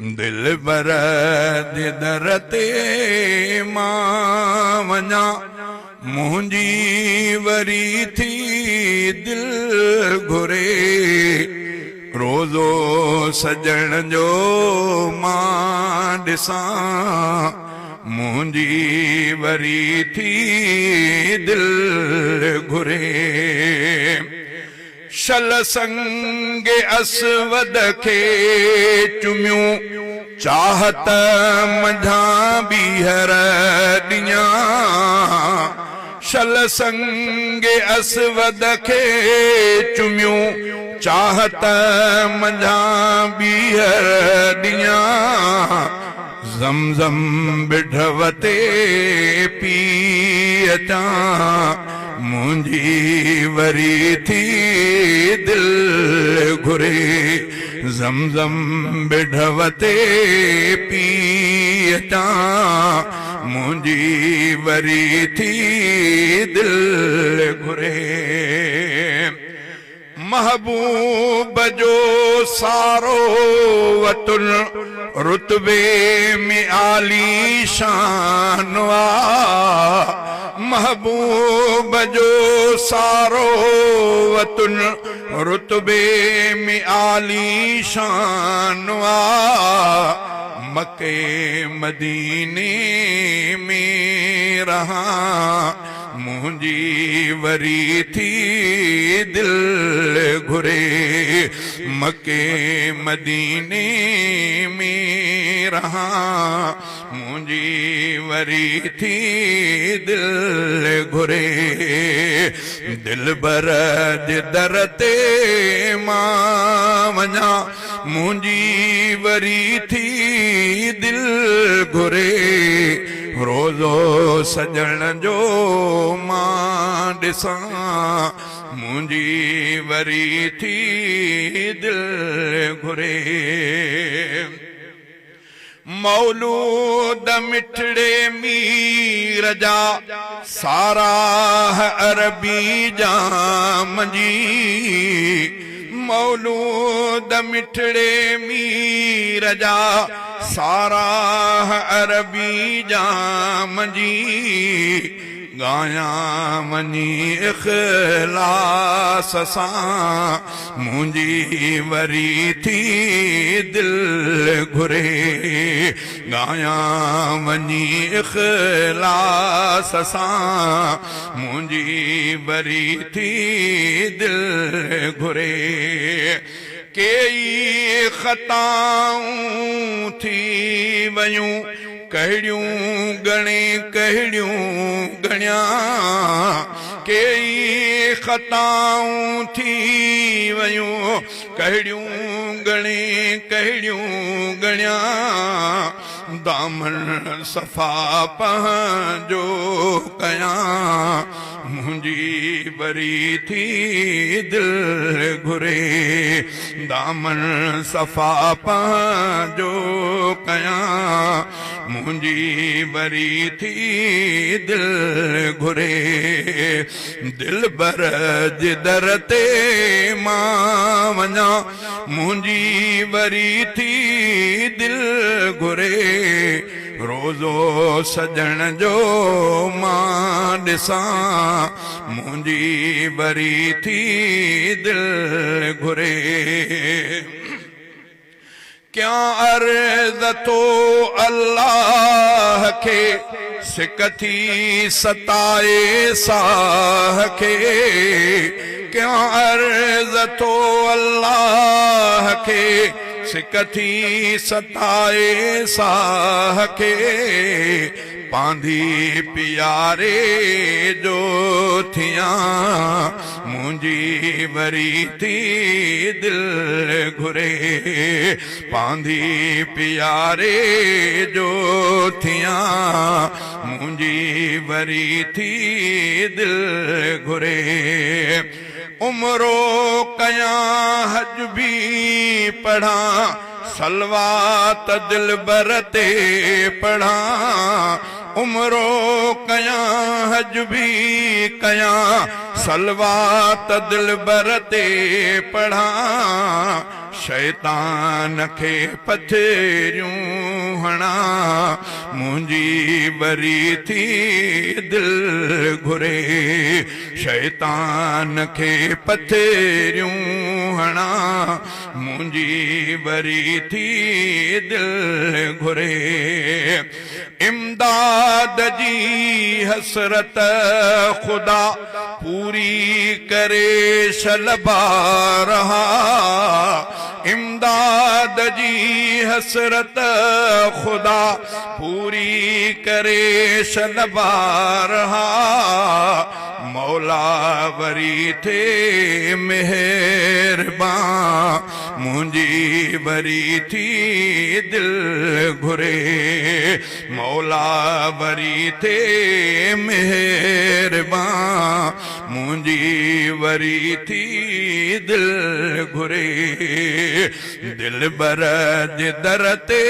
दिल बर दर ते मां वञा मुंहिंजी वरी थी दिल घुरे रोज़ो सजण जो मां ॾिसां मुंहिंजी वरी थी दिल घुरे शल संगे असवद खे चुमियूं चाहत मंझां बीहर ॾियां शल संगे असवद खे चुमियूं चाहत मंझां बीहर ॾियां ज़मज़म बिढ़वते पी अचां मुंहिंजी वरी थी दिल घुरे ज़मज़म बिढ़वते पी अचां मुंहिंजी वरी थी दिल घुरे महबूब जो सारो वतुन रुतबे में आली शान महबूब जो सारो वतुन रुतबे में आली शान मके मदीने में रहा मुंहिंजी वरी थी दिल घुरे मके मदीने में रहा मुंहिंजी वरी थी दिल घुरे दिल बर दर ते मां वञा मुंहिंजी वरी थी दिल घुरे रोज़ो सजण जो मां ॾिसां मुंहिंजी वरी थी दिल घुरे मौलूद मिठड़े मीर जा साराह अरबी जाम जी मौलूद मिठड़े मीर जा साराह अरबी जाम जी गायां वञी इख़लास सां मुंहिंजी वरी थी दिल घुरे गायां वञी इख़लास सां मुंहिंजी वरी थी दिल घुरे केई ख़ताऊं थी वयूं कहिड़ियूं गणे कहिड़ियूं गणिया केई ख़ताऊं थी वयूं कहिड़ियूं गणे कहिड़ियूं गणिया दामन सफ़ा पंहिंजो कयां मुंहिंजी वरी थी दिल घुरे दामन सफ़ा पंहिंजो कयां मुंहिंजी वरी थी दिल घुरे दिल बर दर ते मां वञा मुंहिंजी वरी थी दिल घुरे रोज़ो सजण जो मां ॾिसां मुंहिंजी वरी थी दिल घुरे क्या अर्ज़ तो अल्लाह के सिक थी सताए साह के क्या अर्ज़ तो अल्लाह के सिक थी सताए साह के पांधी प्यारे जो थियां मुंहिंजी वरी थी दिल घुरे पांधी प्यारे जो थियां मुंहिंजी वरी थी दिल घुरे उमरो कयां हज भी पढ़ा सलवात दिल बर ते पढ़ा उमरो कयां हज भी कयां सलवात दिल बर ते पढ़ा शैतान खे पथरियूं हणा मुंहिंजी वरी थी दिल घुरे शैतान खे पथरियूं हणा मुंहिंजी वरी थी दिल घुरे इमदाद जी हसरत खुदा पूरी करे शलबा रहा इमदाद जी हसरत खुदा पूरी करे शलबा रहा मौला वरी थे मेहरबान मुंहिंजी वरी थी दिल घुरे मौला वरी थे मेहरबान मुंहिंजी वरी थी दिल घुरे दिल बर जे दर ते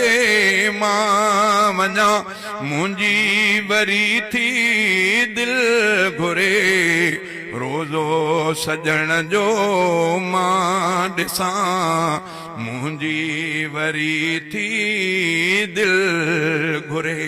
मां वञा मुंहिंजी वरी थी दिल घुरे रोज़ो सजण जो मां ॾिसां मुंहिंजी वरी थी दिल घुरे